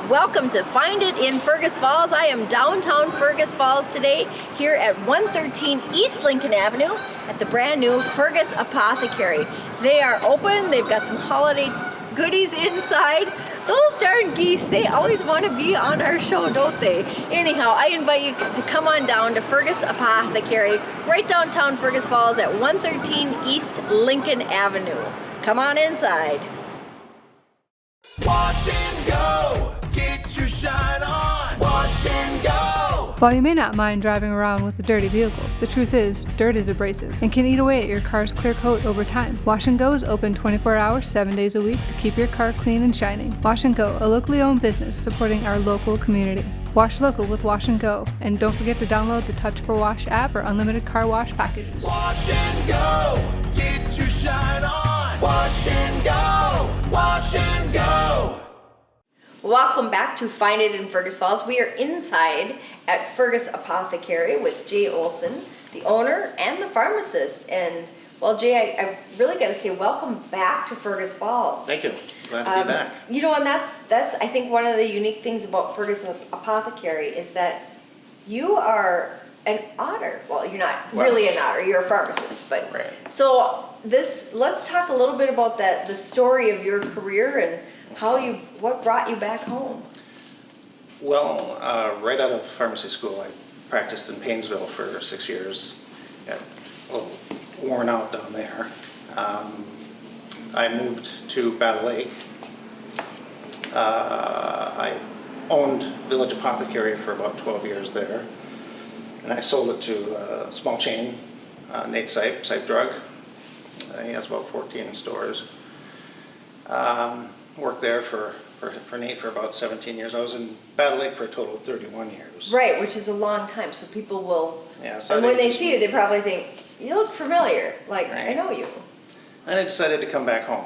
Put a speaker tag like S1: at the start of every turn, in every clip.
S1: Welcome to Find It in Fergus Falls. I am downtown Fergus Falls today, here at 113 East Lincoln Avenue at the brand new Fergus Apothecary. They are open, they've got some holiday goodies inside. Those darn geese, they always want to be on our show, don't they? Anyhow, I invite you to come on down to Fergus Apothecary, right downtown Fergus Falls at 113 East Lincoln Avenue. Come on inside.
S2: Wash and go, get your shine on. Wash and go.
S3: While you may not mind driving around with a dirty vehicle, the truth is, dirt is abrasive and can eat away at your car's clear coat over time. Wash and Go is open 24 hours, 7 days a week to keep your car clean and shining. Wash and Go, a locally owned business supporting our local community. Wash local with Wash and Go, and don't forget to download the Touch for Wash app or unlimited car wash packages.
S2: Wash and go, get your shine on. Wash and go, wash and go.
S1: Welcome back to Find It in Fergus Falls. We are inside at Fergus Apothecary with Jay Olson, the owner and the pharmacist. And well, Jay, I really got to say welcome back to Fergus Falls.
S4: Thank you. Glad to be back.
S1: You know, and that's I think one of the unique things about Fergus Apothecary is that you are an otter. Well, you're not really an otter. You're a pharmacist, but
S4: Right.
S1: So let's talk a little bit about the story of your career and what brought you back home.
S4: Well, right out of pharmacy school, I practiced in Paynesville for 6 years. Got a little worn out down there. I moved to Battle Lake. I owned Village Apothecary for about 12 years there. And I sold it to a small chain, Nate Sipe Drug. He has about 14 stores. Worked there for Nate for about 17 years. I was in Battle Lake for a total of 31 years.
S1: Right, which is a long time. So people will,
S4: Yeah, so
S1: and when they see you, they probably think, you look familiar. Like,
S4: Right.
S1: I know you.
S4: And I decided to come back home.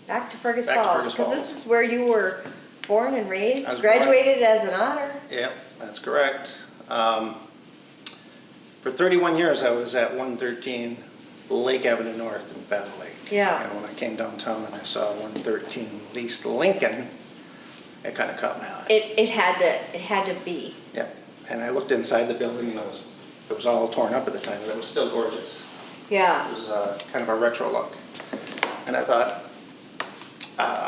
S1: Back to Fergus
S4: Back to
S1: Falls,
S4: Fergus
S1: because
S4: Falls.
S1: this is where you were born and raised,
S4: I was
S1: graduated as an otter.
S4: Yep, that's correct. For 31 years, I was at 113 Lake Avenue North in Battle Lake.
S1: Yeah.
S4: And when I came downtown and I saw 113 East Lincoln, it kind of caught my eye.
S1: It had to be.
S4: Yep. And I looked inside the building and it was all torn up at the time, but it was still gorgeous.
S1: Yeah.
S4: It was kind of a retro look. And I thought,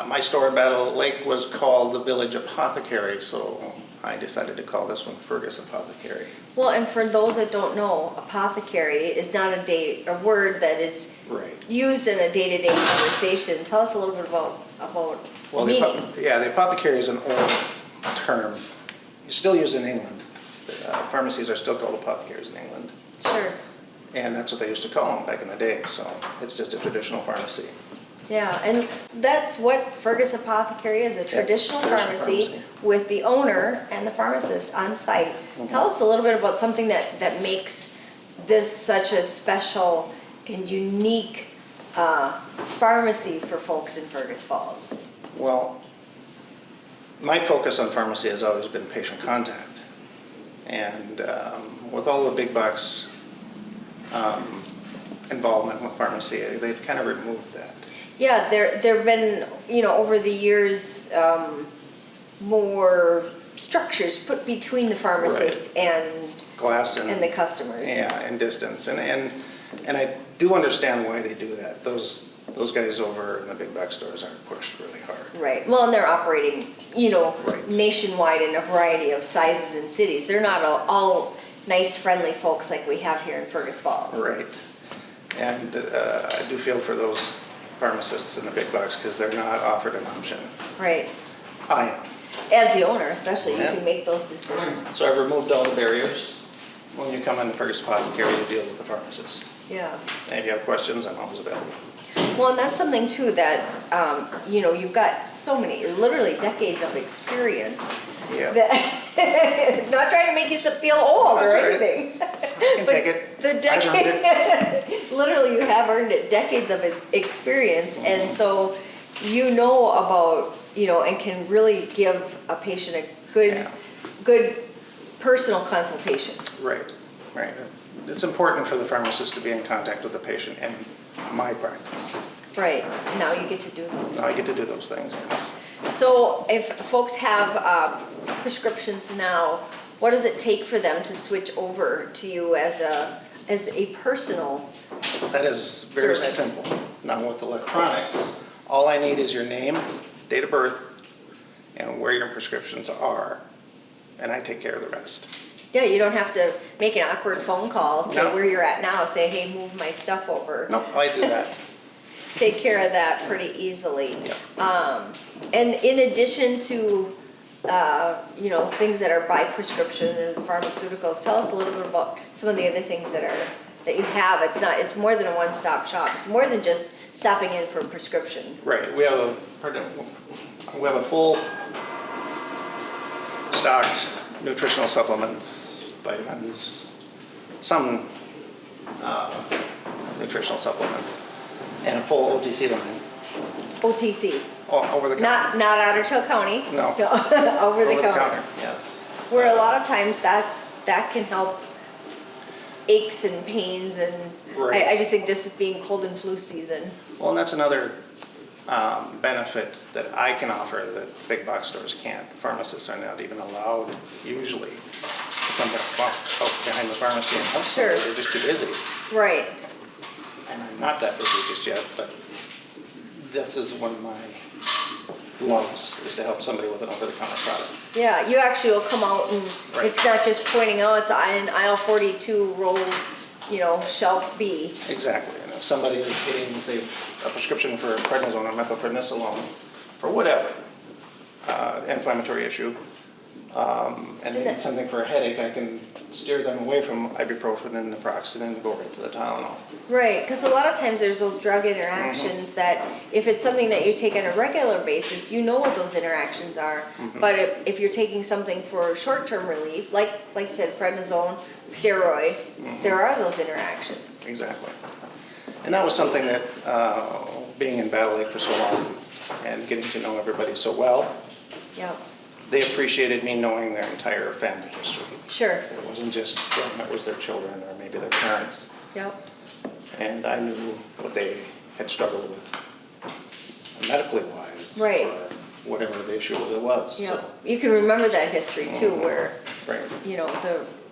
S4: my store in Battle Lake was called the Village Apothecary, so I decided to call this one Fergus Apothecary.
S1: Well, and for those that don't know, apothecary is not a word that is
S4: Right.
S1: used in a day-to-day conversation. Tell us a little bit about meaning.
S4: The apothecary is an old term. You still use it in England. Pharmacies are still called apothecaries in England.
S1: Sure.
S4: And that's what they used to call them back in the day, so it's just a traditional pharmacy.
S1: Yeah, and that's what Fergus Apothecary is, a traditional pharmacy with the owner and the pharmacist on site.
S4: Mm-hmm.
S1: Tell us a little bit about something that makes this such a special and unique pharmacy for folks in Fergus Falls.
S4: Well, my focus on pharmacy has always been patient contact. And with all the big box involvement with pharmacy, they've kind of removed that.
S1: Yeah, there've been, over the years, more structures put between the pharmacist and
S4: Glass
S1: and the customers.
S4: Yeah, and distance. And I do understand why they do that. Those guys over in the big box stores aren't pushed really hard.
S1: Right. Well, and they're operating,
S4: Right.
S1: nationwide in a variety of sizes and cities. They're not all nice, friendly folks like we have here in Fergus Falls.
S4: Right. And I do feel for those pharmacists in the big box because they're not offered an option.
S1: Right.
S4: I am.
S1: As the owner, especially,
S4: Yeah.
S1: you can make those decisions.
S4: So I've removed all the barriers. When you come into Fergus Apothecary, you deal with the pharmacist.
S1: Yeah.
S4: And if you have questions, I'm always available.
S1: Well, and that's something too that, you've got so many, literally decades of experience.
S4: Yeah.
S1: That, not trying to make you feel old
S4: That's
S1: or
S4: all right.
S1: anything.
S4: I can take it.
S1: The
S4: I've
S1: decade, literally you have earned it, decades of experience.
S4: Mm-hmm.
S1: And so you know about, and can really give a patient a good personal consultation.
S4: Right. It's important for the pharmacist to be in contact with the patient in my practice.
S1: Right, now you get to do those
S4: Now I get to
S1: things.
S4: do those things, yes.
S1: So if folks have prescriptions now, what does it take for them to switch over to you as a personal?
S4: That is very
S1: Service.
S4: simple. Now with electronics, all I need is your name, date of birth, and where your prescriptions are, and I take care of the rest.
S1: Yeah, you don't have to make an awkward phone call to
S4: No.
S1: where you're at now, say, hey, move my stuff over.
S4: Nope, I do that.
S1: Take care of that pretty easily.
S4: Yeah.
S1: And in addition to, things that are by prescription and pharmaceuticals, tell us a little bit about some of the other things that you have. It's more than a one-stop shop. It's more than just stopping in for a prescription.
S4: Right, we have a full stocked nutritional supplements, vitamins, some nutritional supplements, and a full OTC line.
S1: OTC,
S4: Over the counter.
S1: not Ottertail County.
S4: No.
S1: Over the counter.
S4: Yes.
S1: Where a lot of times that can help aches and pains, and
S4: Right.
S1: I just think this is being cold and flu season.
S4: Well, and that's another benefit that I can offer that big box stores can't. Pharmacists are not even allowed usually to come out behind the pharmacy and help
S1: Sure.
S4: somebody. They're just too busy.
S1: Right.
S4: And I'm not that busy just yet, but this is one of my loves, is to help somebody with an over-the-counter product.
S1: Yeah, you actually will come out and
S4: Right.
S1: it's not just pointing out it's in aisle 42, row, shelf B.
S4: Exactly. And if somebody is getting, say, a prescription for prednisone or methylprednisolone for whatever inflammatory issue, and they need something for a headache, I can steer them away from ibuprofen and naproxen and go right to the Tylenol.
S1: Right, because a lot of times there's those drug interactions that if it's something that you take on a regular basis, you know what those interactions are. But if you're taking something for short-term relief, like you said, prednisone, steroid, there are those interactions.
S4: Exactly. And that was something that, being in Battle Lake for so long and getting to know everybody so well,
S1: Yep,
S4: they appreciated me knowing their entire family history.
S1: sure,
S4: It wasn't just them, it was their children or maybe their parents.
S1: yep,
S4: And I knew what they had struggled with medically wise.
S1: Right.
S4: For whatever the issue it was.
S1: yep.
S4: So,
S1: You can remember that history too, where,
S4: right.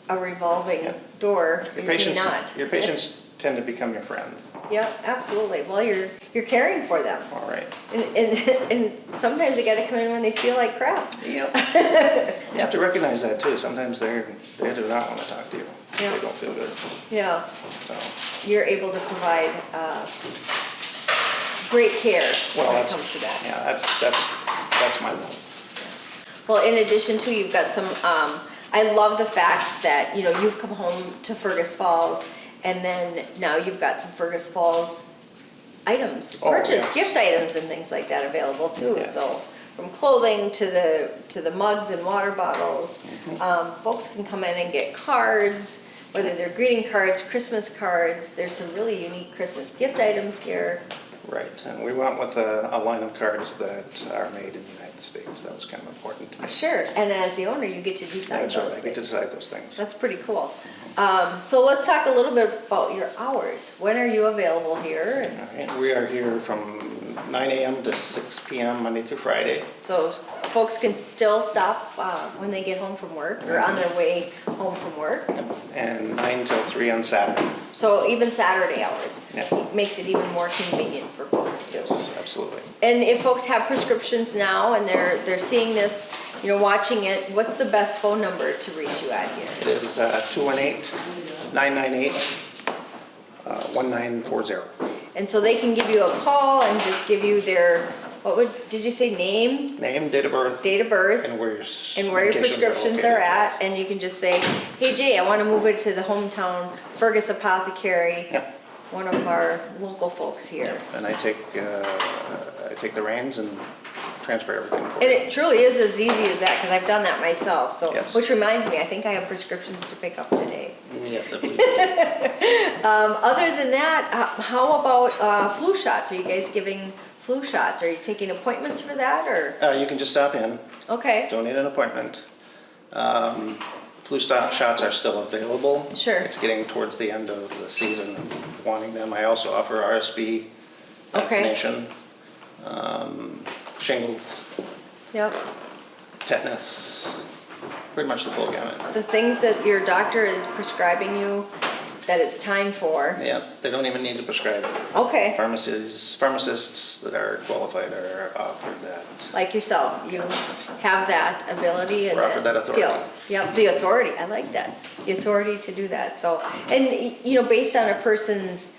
S1: a revolving
S4: Yeah.
S1: door,
S4: Your
S1: you may
S4: patients,
S1: not.
S4: your patients tend to become your friends.
S1: Yep, absolutely. Well, you're caring for them.
S4: All right.
S1: And sometimes they gotta come in when they feel like crap.
S4: Yep. You have to recognize that too. Sometimes they do not want to talk to you.
S1: Yeah.
S4: They don't feel good.
S1: Yeah,
S4: So,
S1: you're able to provide great care
S4: well,
S1: when it
S4: that's,
S1: comes to that.
S4: yeah, that's my love.
S1: Well, in addition to, you've got some, I love the fact that, you've come home to Fergus Falls and then now you've got some Fergus Falls items,
S4: Oh,
S1: purchase,
S4: yes.
S1: gift items and things like that available too.
S4: Yes.
S1: So from clothing to the mugs and water bottles, folks can come in and get cards, whether they're greeting cards, Christmas cards. There's some really unique Christmas gift items here.
S4: Right. And we went with a line of cards that are made in the United States. That was kind of important to me.
S1: Sure, and as the owner, you get to decide
S4: That's right.
S1: those
S4: I get to
S1: things.
S4: decide those things.
S1: That's pretty cool. So let's talk a little bit about your hours. When are you available here? And
S4: All right. We are here from 9 a.m. to 6 p.m. Monday through Friday.
S1: so folks can still stop when they get home from work or on their way home from work.
S4: And 9 till 3 on Saturday.
S1: So even Saturday hours.
S4: Yeah.
S1: Makes it even more convenient for folks too.
S4: Absolutely.
S1: And if folks have prescriptions now and they're seeing this, watching it, what's the best phone number to reach you at here?
S4: It is 218-998-1940.
S1: And so they can give you a call and just give you their, did you say name,
S4: Name, date of birth,
S1: date of birth,
S4: and where your
S1: prescriptions
S4: located.
S1: are at, and you can just say, hey Jay, I want to move it to the hometown Fergus Apothecary,
S4: Yep.
S1: one of our local folks here.
S4: And I take the reins and transfer everything for
S1: And
S4: you.
S1: it truly is as easy as that, because I've done that myself, so,
S4: Yes.
S1: which reminds me, I think I have prescriptions to pick up today.
S4: Yes, I believe.
S1: Other than that, how about flu shots? Are you guys giving flu shots? Are you taking appointments for that, or?
S4: You can just stop in.
S1: Okay,
S4: Don't need an appointment. Flu shots are still available.
S1: Sure.
S4: It's getting towards the end of the season of wanting them. I also offer RSV
S1: Okay.
S4: vaccination, shingles,
S1: Yep.
S4: tetanus, pretty much the full gamut.
S1: The things that your doctor is prescribing you that it's time for.
S4: Yeah, they don't even need to prescribe it.
S1: Okay.
S4: Pharmacists that are qualified are offered that.
S1: Like yourself, you have that ability and
S4: We're offered that
S1: skill.
S4: authority.
S1: Yep, the authority. I like that. The authority to do that. So, and based on a person's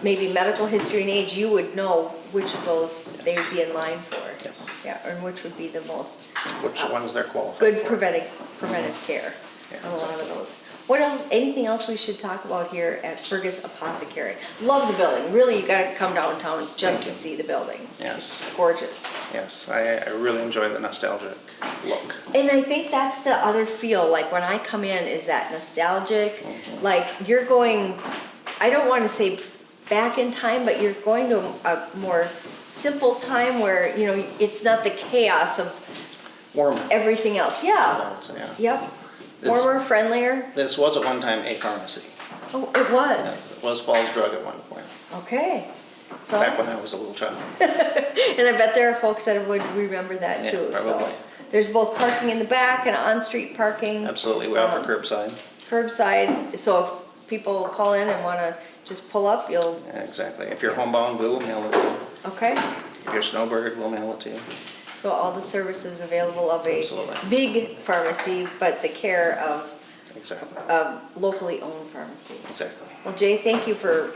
S1: maybe medical history and age, you would know which of those they would be in line for.
S4: Yes.
S1: Yeah, and which would be the most
S4: Which ones they're qualified
S1: good
S4: for.
S1: preventive care
S4: Yeah,
S1: on a lot of
S4: exactly.
S1: those. What else? Anything else we should talk about here at Fergus Apothecary? Love the building. Really, you got to come downtown just to see the building.
S4: Yes,
S1: Gorgeous.
S4: yes. I really enjoy the nostalgic look.
S1: And I think that's the other feel, like when I come in, is that nostalgic, like you're going, I don't want to say back in time, but you're going to a more simple time where, it's not the chaos of
S4: Warmer.
S1: everything else. Yeah.
S4: Yeah.
S1: Yep.
S4: This-
S1: Warmer, friendlier.
S4: This was at one time a pharmacy.
S1: Oh, it was.
S4: Yes, it was Falls Drug at one point,
S1: Okay. So,
S4: back when I was a little child.
S1: and I bet there are folks that would remember that
S4: Yeah,
S1: too.
S4: probably.
S1: So there's both parking in the back and on-street parking.
S4: Absolutely, we offer
S1: Um,
S4: curbside.
S1: Curbside, so if people call in and want to just pull up, you'll,
S4: Yeah, exactly. If you're homebound, we'll mail it to you.
S1: okay?
S4: If you're a snowbird, we'll mail it to you.
S1: So all the services available of a
S4: Absolutely.
S1: big pharmacy, but the care of
S4: Exactly.
S1: a locally owned pharmacy.
S4: Exactly.
S1: Well, Jay, thank you for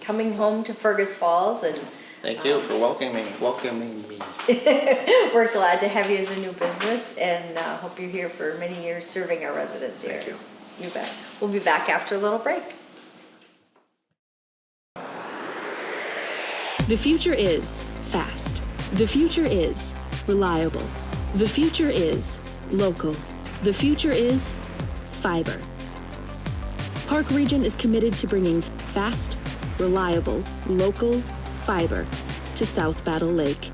S1: coming home to Fergus Falls, and
S4: Thank you for welcoming me.
S1: we're glad to have you as a new business, and hope you're here for many years serving our residents here.
S4: Thank you.
S1: You bet. We'll be back after a little break.
S5: The future is fast. The future is reliable. The future is local. The future is fiber. Park Region is committed to bringing fast, reliable, local fiber to South Battle Lake.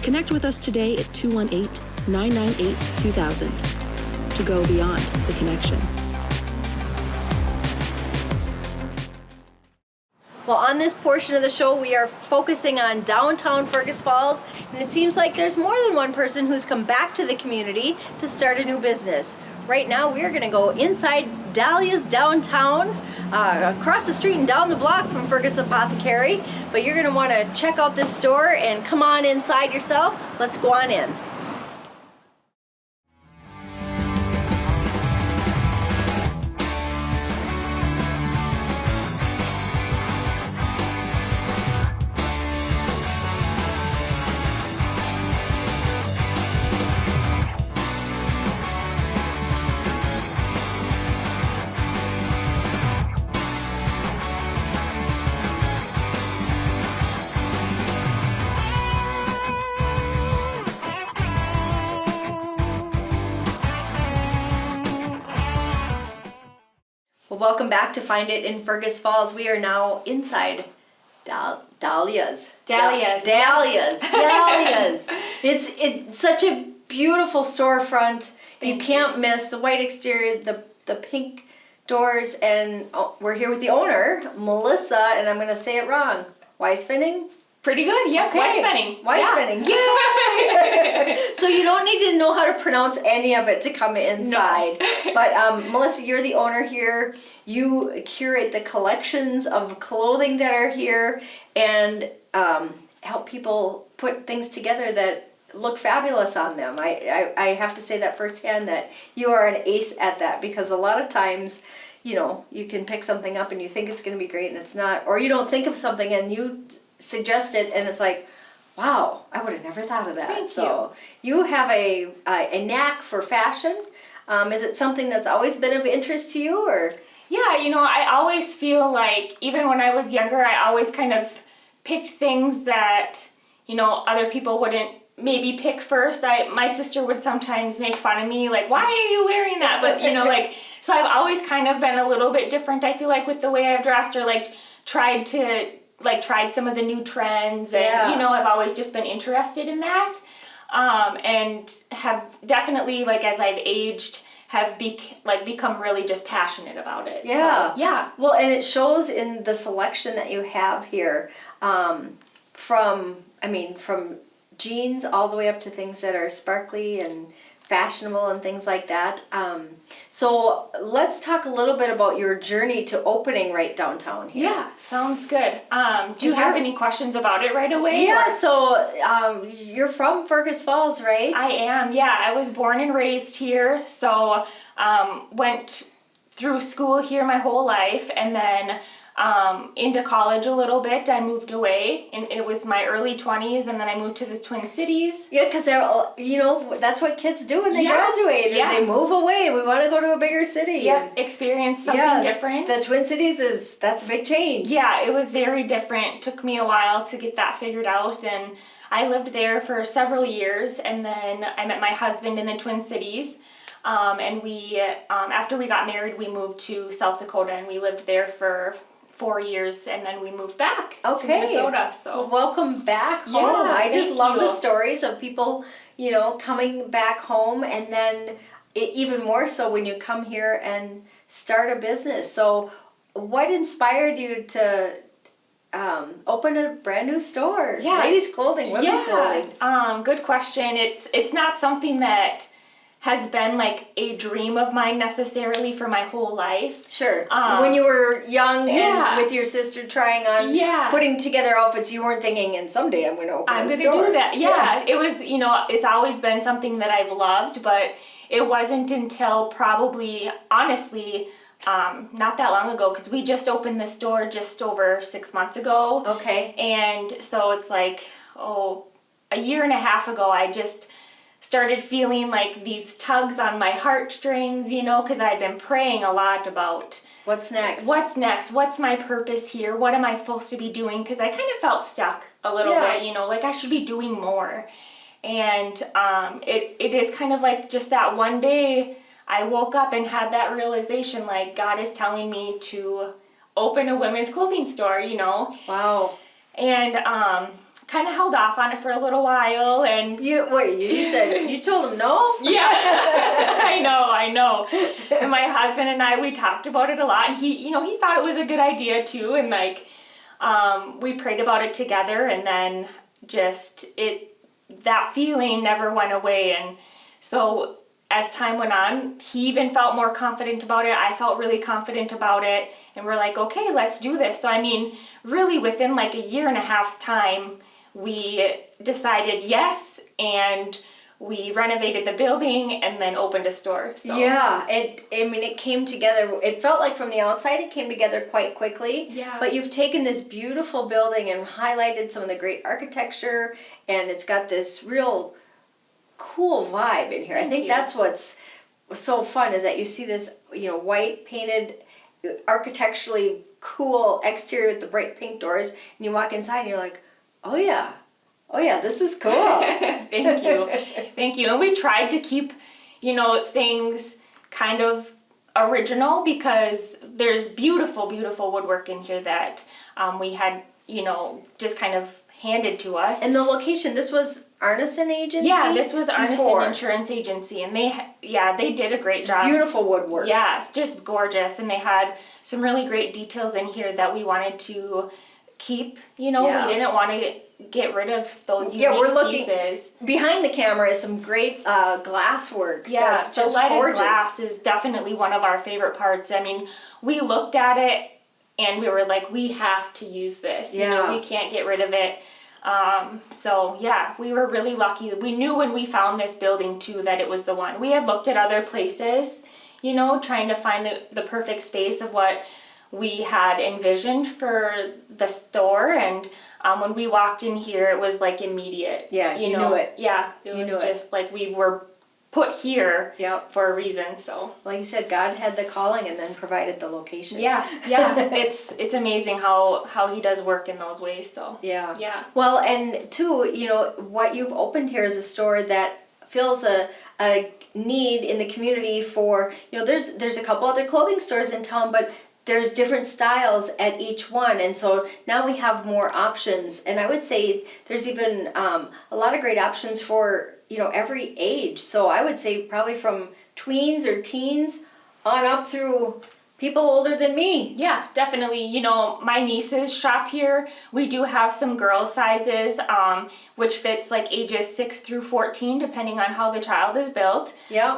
S5: Connect with us today at 218-998-2000 to go beyond the connection.
S1: Well, on this portion of the show, we are focusing on downtown Fergus Falls, and it seems like there's more than one person who's come back to the community to start a new business. Right now, we are going to go inside Dahlia's downtown, across the street and down the block from Fergus Apothecary, but you're going to want to check out this store and come on inside yourself. Let's go on in. Well, welcome back to Find It in Fergus Falls. We are now inside Dahlia's.
S6: Dahlia's.
S1: Dahlia's. It's such a beautiful storefront. You can't miss the white exterior, the pink doors, and we're here with the owner, Melissa, and I'm going to say it wrong. Weisfinning?
S6: Pretty good, yep.
S1: Okay.
S6: Weisfinning.
S1: Weisfinning. Yay! So you don't need to know how to pronounce any of it to come inside.
S6: No.
S1: But Melissa, you're the owner here. You curate the collections of clothing that are here and help people put things together that look fabulous on them. I have to say that firsthand, that you are an ace at that, because a lot of times, you can pick something up and you think it's going to be great and it's not, or you don't think of something and you suggest it and it's like, wow, I would have never thought of that.
S6: Thank
S1: So you have a knack for fashion. Is it something that's always been of interest to you, or?
S6: Yeah, I always feel like, even when I was younger, I always kind of picked things that, other people wouldn't maybe pick first. My sister would sometimes make fun of me, like, why are you wearing that? But, so I've always kind of been a little bit different, I feel like, with the way I've dressed, or tried some of the new trends, and
S1: Yeah.
S6: I've always just been interested in that, and have definitely, as I've aged, have become really just passionate about it.
S1: Yeah.
S6: So, yeah.
S1: Well, and it shows in the selection that you have here, from jeans all the way up to things that are sparkly and fashionable and things like that. So let's talk a little bit about your journey to opening right downtown here.
S6: Yeah, sounds good. Do you
S1: Is
S6: have
S1: there-
S6: any questions about it right away?
S1: Yeah,
S6: or-
S1: so you're from Fergus Falls, right?
S6: I am, yeah. I was born and raised here, so went through school here my whole life, and then into college a little bit. I moved away, and it was my early 20s, and then I moved to the Twin Cities.
S1: Yeah, because that's what kids do when they
S6: Yeah,
S1: graduate. Is
S6: yeah.
S1: they move away. We want to go to a bigger city.
S6: Yep, experience something different.
S1: The Twin Cities that's a big change.
S6: Yeah, it was very different. Took me a while to get that figured out, and I lived there for several years, and then I met my husband in the Twin Cities. And we, after we got married, we moved to South Dakota, and we lived there for 4 years, and then we moved back to Minnesota. So
S1: Well, welcome back home.
S6: Yeah,
S1: I just
S6: thank
S1: love the
S6: you.
S1: stories of people, coming back home, and then even more so when you come here and start a business. So what inspired you to open a brand new store?
S6: Yeah.
S1: Ladies clothing, women clothing.
S6: Good question. It's not something that has been like a dream of mine necessarily for my whole life.
S1: Sure. When you were young
S6: yeah.
S1: and with your sister trying on
S6: Yeah.
S1: putting together outfits, you weren't thinking, and someday I'm going to open
S6: I'm
S1: a
S6: going
S1: store.
S6: to do that. Yeah, it was, it's always been something that I've loved, but it wasn't until probably, honestly, not that long ago, because we just opened the store just over 6 months ago.
S1: Okay.
S6: And so it's like, a year and a half ago, I just started feeling like these tugs on my heartstrings, because I'd been praying a lot about
S1: What's next?
S6: what's my purpose here, what am I supposed to be doing, because I kind of felt stuck a little bit, like I should be doing more. And it is kind of like just that one day I woke up and had that realization, like God is telling me to open a women's clothing store,
S1: Wow.
S6: and kind of held off on it for a little while, and
S1: You said you told him no?
S6: yeah, I know. And my husband and I, we talked about it a lot, and he thought it was a good idea too, and we prayed about it together, and then just that feeling never went away. And so as time went on, he even felt more confident about it. I felt really confident about it, and we're like, okay, let's do this. So really within like a year and a half's time, we decided yes, and we renovated the building and then opened a store. So
S1: Yeah, it came together. It felt like from the outside it came together quite quickly.
S6: Yeah.
S1: But you've taken this beautiful building and highlighted some of the great architecture, and it's got this real cool vibe in here. I think
S6: you.
S1: that's what's so fun, is that you see this, white painted, architecturally cool exterior with the bright pink doors, and you walk inside and you're like, oh yeah, this is cool.
S6: Thank you. And we tried to keep, things kind of original, because there's beautiful, beautiful woodwork in here that we had, just kind of handed to us.
S1: And the location, this was Arneson Agency?
S6: Yeah, this was Arneson
S1: Before.
S6: Insurance Agency, and they did a great job.
S1: Beautiful woodwork.
S6: Yeah, it's just gorgeous, and they had some really great details in here that we wanted to keep.
S1: Yeah.
S6: We didn't want to get rid of those unique
S1: Yeah, we're looking
S6: pieces.
S1: behind the camera is some great glass work.
S6: Yeah,
S1: that's just
S6: the leaded
S1: gorgeous.
S6: glass is definitely one of our favorite parts. We looked at it and we were like, we have to use this.
S1: Yeah.
S6: We can't get rid of it. So yeah, we were really lucky. We knew when we found this building too that it was the one. We had looked at other places, trying to find the perfect space of what we had envisioned for the store, and when we walked in here, it was like immediate.
S1: Yeah, you knew it.
S6: Yeah, it
S1: You
S6: was
S1: knew it.
S6: just like we were put here
S1: Yep.
S6: for a reason. So
S1: Like you said, God had the calling and then provided the location.
S6: yeah, it's amazing how he does work in those ways. So
S1: Yeah.
S6: yeah.
S1: Well, and too, what you've opened here is a store that fills a need in the community for, there's a couple other clothing stores in town, but there's different styles at each one, and so now we have more options. And I would say there's even a lot of great options for every age. So I would say probably from tweens or teens on up through people older than me.
S6: Yeah, definitely. You know, my nieces shop here. We do have some girl sizes, which fits like ages 6 through 14, depending on how the child is built.
S1: Yeah.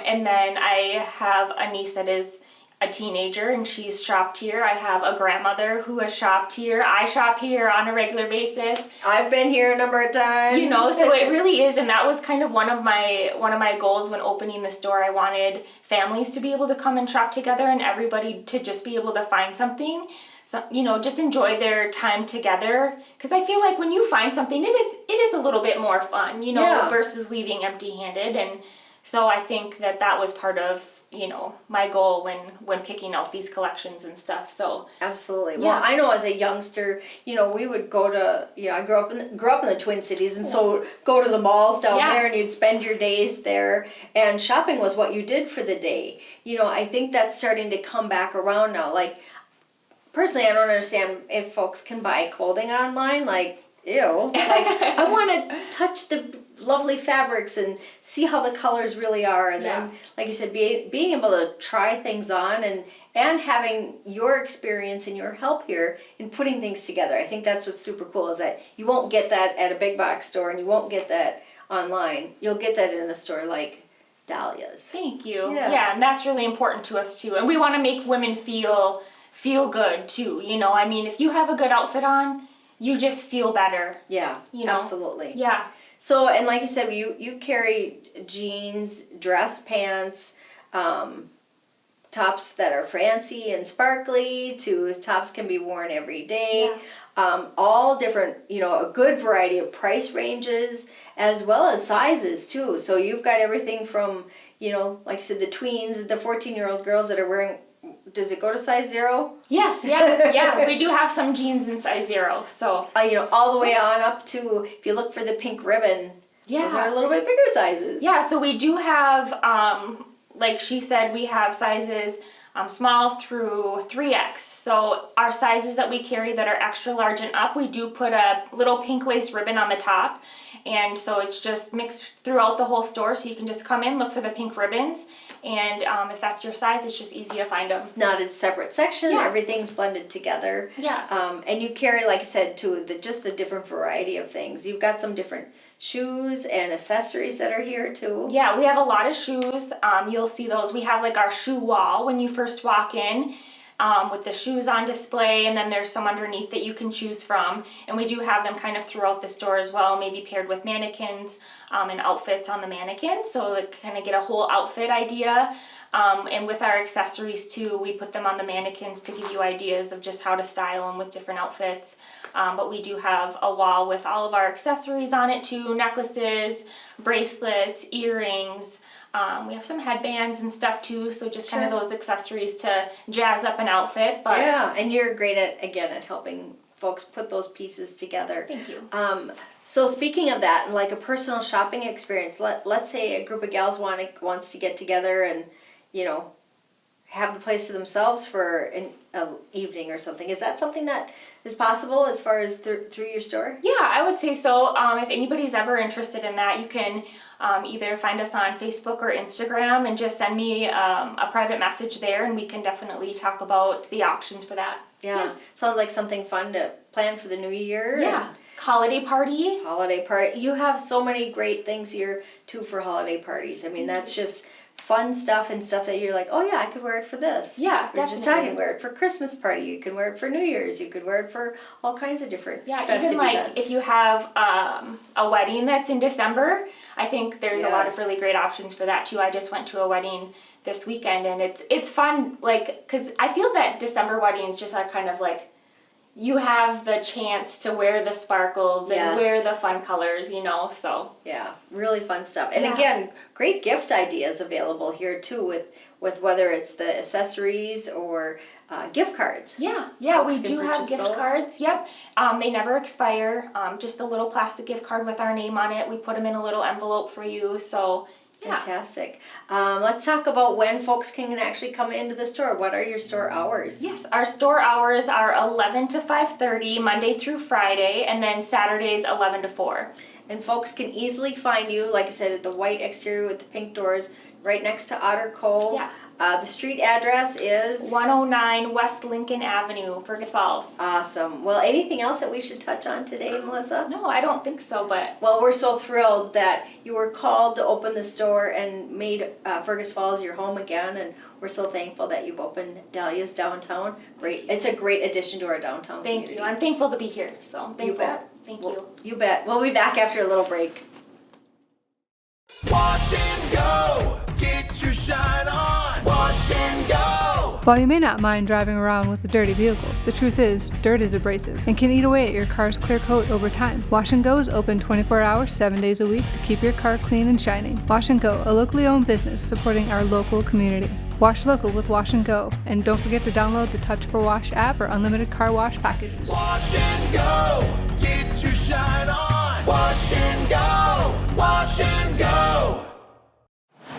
S6: And then I have a niece that is a teenager and she's shopped here. I have a grandmother who has shopped here. I shop here on a regular basis.
S1: I've been here a number of times.
S6: You know, so it really is, and that was kind of one of my goals when opening the store. I wanted families to be able to come and shop together and everybody to just be able to find something. So, you know, just enjoy their time together, because I feel like when you find something, it is a little bit more fun, you know,
S1: Yeah.
S6: versus leaving empty-handed. And so I think that was part of, you know, my goal when picking out these collections and stuff. So
S1: Absolutely.
S6: Yeah.
S1: Well, I know as a youngster, you know, we would go to, you know, I grew up in the Twin Cities, and so go to the malls down
S6: Yeah.
S1: there, and you'd spend your days there, and shopping was what you did for the day. You know, I think that's starting to come back around now. Like, personally, I don't understand if folks can buy clothing online. Like, ew. Like, I want to touch the lovely fabrics and see how the colors really are, and then, like you said, being able to try things on and having your experience and your help here in putting things together. I think that's what's super cool, is that you won't get that at a big box store, and you won't get that online. You'll get that in a store like Dahlia's.
S6: Thank you.
S1: Yeah.
S6: Yeah, and that's really important to us too. And we want to make women feel good too. You know, I mean, if you have a good outfit on, you just feel better.
S1: Yeah,
S6: You know?
S1: absolutely.
S6: Yeah.
S1: So, and like you said, you carry jeans, dress pants, tops that are fancy and sparkly, to tops can be worn every day. All different, you know, a good variety of price ranges as well as sizes too. So you've got everything from, you know, like you said, the tweens, the 14-year-old girls that are wearing, does it go to size 0?
S6: Yes, yeah. We do have some jeans in size 0, so.
S1: You know, all the way on up to, if you look for the pink ribbon, those are a little bit bigger sizes.
S6: Yeah, so we do have, like she said, we have sizes small through 3X. So our sizes that we carry that are extra large and up, we do put a little pink lace ribbon on the top. And so it's just mixed throughout the whole store, so you can just come in, look for the pink ribbons, and if that's your size, it's just easy to find them.
S1: Not in separate sections,
S6: Yeah.
S1: everything's blended together.
S6: Yeah.
S1: And you carry, like I said, too, just the different variety of things. You've got some different shoes and accessories that are here too.
S6: Yeah, we have a lot of shoes. You'll see those. We have like our shoe wall when you first walk in, with the shoes on display, and then there's some underneath that you can choose from. And we do have them kind of throughout the store as well, maybe paired with mannequins and outfits on the mannequins, so that kind of get a whole outfit idea. And with our accessories too, we put them on the mannequins to give you ideas of just how to style them with different outfits. But we do have a wall with all of our accessories on it too, necklaces, bracelets, earrings. We have some headbands and stuff too, so just kind of those accessories to jazz up an outfit. But
S1: Yeah, and you're great at helping folks put those pieces together.
S6: Thank you.
S1: So speaking of that, like a personal shopping experience, let's say a group of gals wants to get together and, you know, have the place to themselves for an evening or something. Is that something that is possible as far as through your store?
S6: Yeah, I would say so. If anybody's ever interested in that, you can either find us on Facebook or Instagram and just send me a private message there, and we can definitely talk about the options for that.
S1: Yeah. Sounds like something fun to plan for the new year.
S6: Yeah.
S1: And
S6: Holiday party.
S1: holiday party. You have so many great things here too for holiday parties. I mean, that's just fun stuff and stuff that you're like, oh yeah, I could wear it for this.
S6: Yeah,
S1: We were just
S6: definitely.
S1: talking, wear it for Christmas party. You can wear it for New Year's. You could wear it for all kinds of different
S6: Yeah,
S1: festive
S6: even like
S1: events.
S6: if you have a wedding that's in December, I think there's a lot of
S1: Yes.
S6: really great options for that too. I just went to a wedding this weekend, and it's fun, like, because I feel that December weddings just are kind of like, you have the chance to wear the sparkles and
S1: Yes.
S6: wear the fun colors, you know, so.
S1: Yeah, really fun stuff. And
S6: Yeah.
S1: again, great gift ideas available here too with whether it's the accessories or gift cards.
S6: Yeah,
S1: Folks
S6: we
S1: can
S6: do have
S1: purchase
S6: gift
S1: those.
S6: cards. Yep, they never expire. Just a little plastic gift card with our name on it. We put them in a little envelope for you. So yeah.
S1: Fantastic. Let's talk about when folks can actually come into the store. What are your store hours?
S6: Yes, our store hours are 11 to 5:30 Monday through Friday, and then Saturdays 11 to 4.
S1: And folks can easily find you, like I said, at the white exterior with the pink doors, right next to Otter Cove.
S6: Yeah.
S1: The street address is?
S6: 109 West Lincoln Avenue, Fergus Falls.
S1: Awesome. Well, anything else that we should touch on today, Melissa?
S6: No, I don't think so, but
S1: Well, we're so thrilled that you were called to open the store and made Fergus Falls your home again, and we're so thankful that you've opened Dahlia's downtown. Great. It's a great addition to our downtown
S6: thank
S1: community.
S6: you. I'm thankful to be here, so I'm
S1: You
S6: thankful.
S1: bet.
S6: Thank
S1: Well,
S6: you.
S1: You bet. We'll be back after a little break.
S2: Wash and go, get your shine on. Wash and go.
S3: While you may not mind driving around with a dirty vehicle, the truth is, dirt is abrasive and can eat away at your car's clear coat over time. Wash and Go is open 24 hours, 7 days a week to keep your car clean and shining. Wash and Go, a locally owned business supporting our local community. Wash local with Wash and Go, and don't forget to download the Touch for Wash app for unlimited car wash packages.
S2: Wash and go, get your shine on. Wash and go, wash and go.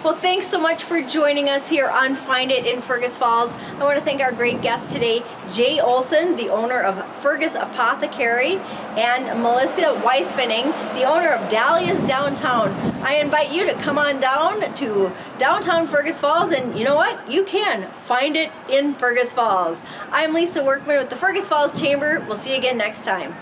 S1: Well, thanks so much for joining us here on Find It in Fergus Falls. I want to thank our great guest today, Jay Olson, the owner of Fergus Apothecary, and Melissa Weisfinning, the owner of Dahlia's Downtown. I invite you to come on down to downtown Fergus Falls, and you know what? You can find it in Fergus Falls. I'm Lisa Workman with the Fergus Falls Chamber. We'll see you again next time.